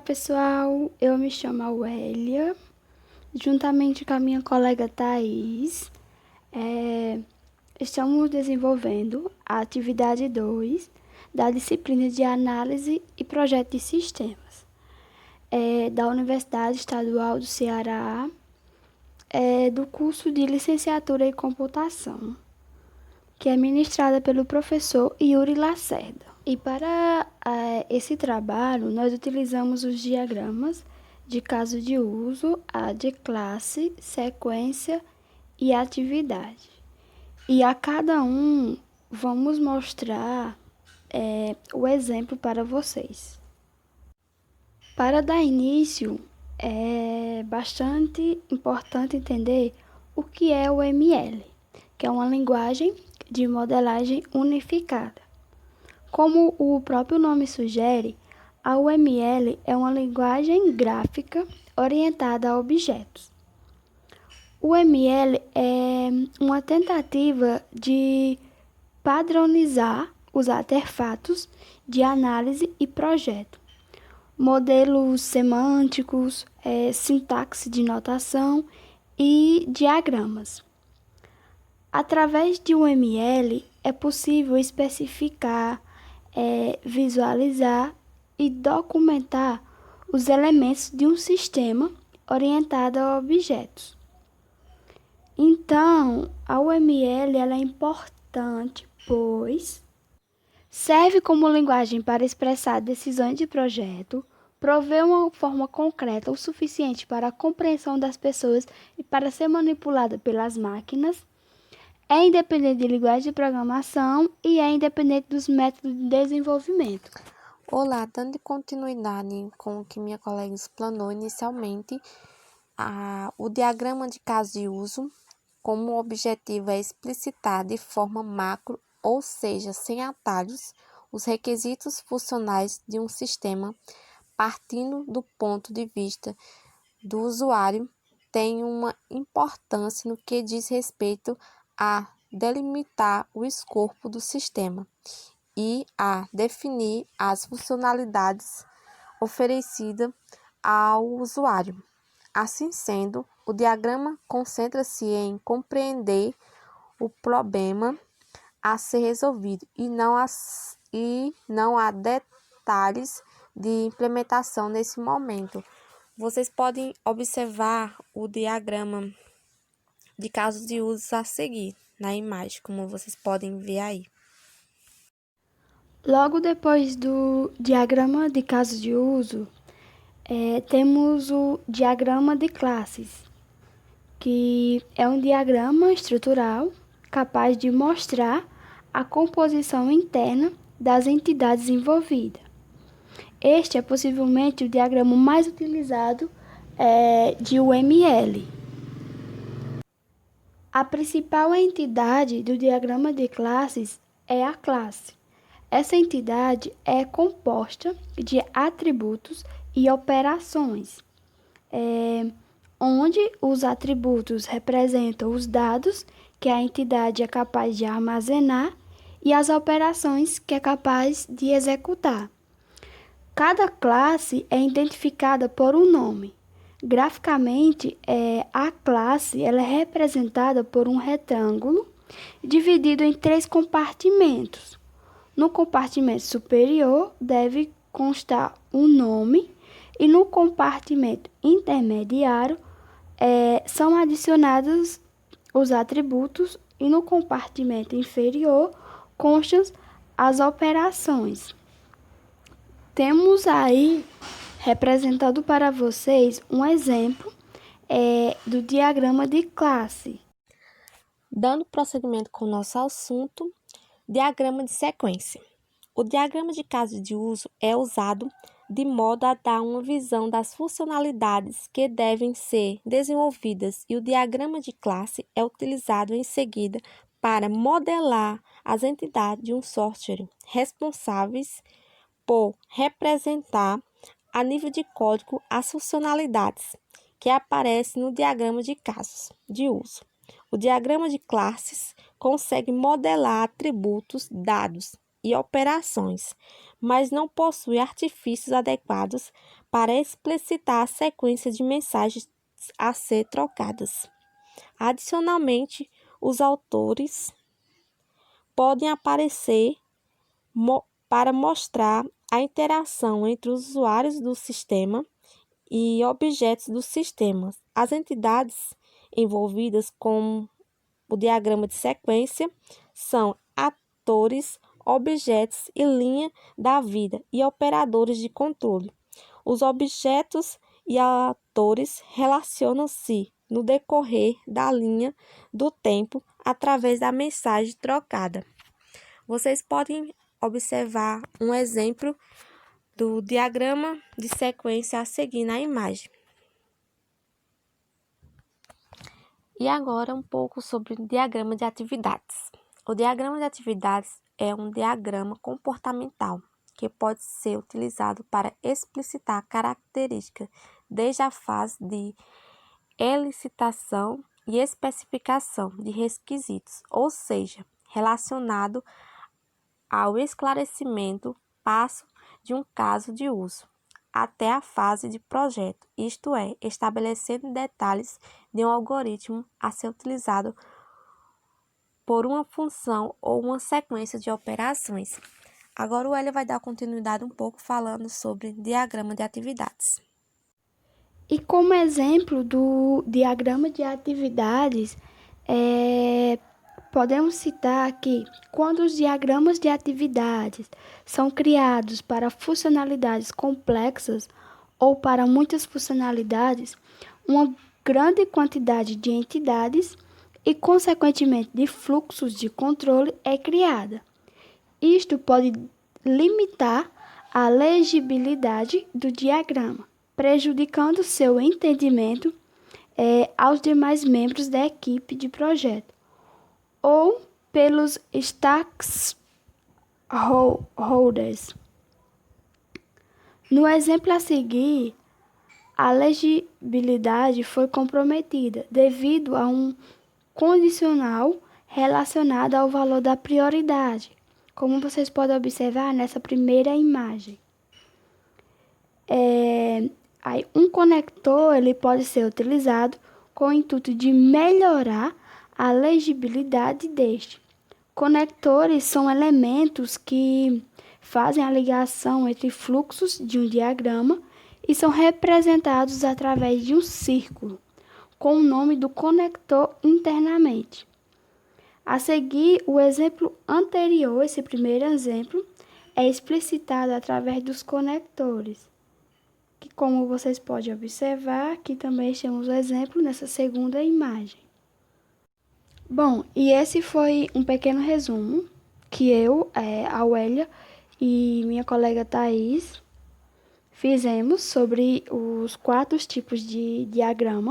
Olá pessoal, eu me chamo Auélia, juntamente com a minha colega Thaís, estamos desenvolvendo a atividade 2 da disciplina de Análise e Projeto de Sistemas, da Universidade Estadual do Ceará, do curso de Licenciatura em Computação, que é ministrada pelo professor Yuri Lacerda. E para esse trabalho, nós utilizamos os diagramas de caso de uso, a de classe, sequência e atividade. E a cada um vamos mostrar o exemplo para vocês. Para dar início, é bastante importante entender o que é o ML, que é uma linguagem de modelagem unificada. Como o próprio nome sugere, a UML é uma linguagem gráfica orientada a objetos. O ML é uma tentativa de padronizar os artefatos de análise e projeto, modelos semânticos, sintaxe de notação e diagramas. Através de um ML é possível especificar, visualizar e documentar os elementos de um sistema orientado a objetos. Então, a UML ela é importante, pois serve como linguagem para expressar decisões de projeto, provê uma forma concreta o suficiente para a compreensão das pessoas e para ser manipulada pelas máquinas, é independente de linguagem de programação e é independente dos métodos de desenvolvimento. Olá, dando continuidade com o que minha colega explanou inicialmente, o diagrama de caso de uso, como objetivo é explicitar de forma macro, ou seja, sem atalhos, os requisitos funcionais de um sistema, partindo do ponto de vista do usuário, tem uma importância no que diz respeito a delimitar o escopo do sistema e a definir as funcionalidades oferecidas ao usuário. Assim sendo, o diagrama concentra-se em compreender o problema a ser resolvido e não há detalhes de implementação nesse momento. Vocês podem observar o diagrama de casos de uso a seguir na imagem, como vocês podem ver aí. Logo depois do diagrama de caso de uso, temos o diagrama de classes, que é um diagrama estrutural capaz de mostrar a composição interna das entidades envolvidas. Este é possivelmente o diagrama mais utilizado de UML. A principal entidade do diagrama de classes é a classe. Essa entidade é composta de atributos e operações, onde os atributos representam os dados que a entidade é capaz de armazenar e as operações que é capaz de executar. Cada classe é identificada por um nome. Graficamente, a classe ela é representada por um retângulo dividido em 3 compartimentos. No compartimento superior deve constar um nome e no compartimento intermediário são adicionados os atributos e no compartimento inferior constam as operações. Temos aí representado para vocês um exemplo do diagrama de classe. Dando prosseguimento com o nosso assunto, diagrama de sequência. O diagrama de caso de uso é usado de modo a dar uma visão das funcionalidades que devem ser desenvolvidas e o diagrama de classe é utilizado em seguida para modelar as entidades de um software responsáveis por representar a nível de código as funcionalidades que aparecem no diagrama de casos de uso. O diagrama de classes consegue modelar atributos, dados e operações, mas não possui artifícios adequados para explicitar a sequência de mensagens a ser trocadas. Adicionalmente, os autores podem aparecer para mostrar a interação entre os usuários do sistema e objetos do sistema. As entidades envolvidas com o diagrama de sequência são atores, objetos e linha da vida e operadores de controle. Os objetos e atores relacionam-se no decorrer da linha do tempo através da mensagem trocada. Vocês podem observar um exemplo do diagrama de sequência a seguir na imagem. E agora um pouco sobre o diagrama de atividades. O diagrama de atividades é um diagrama comportamental que pode ser utilizado para explicitar características desde a fase de elicitação e especificação de requisitos, ou seja, relacionado ao esclarecimento passo de um caso de uso, até a fase de projeto, isto é, estabelecendo detalhes de um algoritmo a ser utilizado por uma função ou uma sequência de operações. Agora o Hélio vai dar continuidade um pouco falando sobre diagrama de atividades. E como exemplo do diagrama de atividades, podemos citar que quando os diagramas de atividades são criados para funcionalidades complexas ou para muitas funcionalidades, uma grande quantidade de entidades e, consequentemente, de fluxos de controle é criada. Isto pode limitar a legibilidade do diagrama, prejudicando seu entendimento aos demais membros da equipe de projeto ou pelos stakeholders. No exemplo a seguir, a legibilidade foi comprometida devido a um condicional relacionado ao valor da prioridade, como vocês podem observar nessa primeira imagem. Um conector ele pode ser utilizado com o intuito de melhorar a legibilidade deste. Conectores são elementos que fazem a ligação entre fluxos de um diagrama e são representados através de um círculo, com o nome do conector internamente. A seguir, o exemplo anterior, esse primeiro exemplo, é explicitado através dos conectores, que, como vocês podem observar, aqui também temos o exemplo nessa segunda imagem. Bom, e esse foi um pequeno resumo que eu, a Auélia e minha colega Thaís fizemos sobre os 4 tipos de diagrama.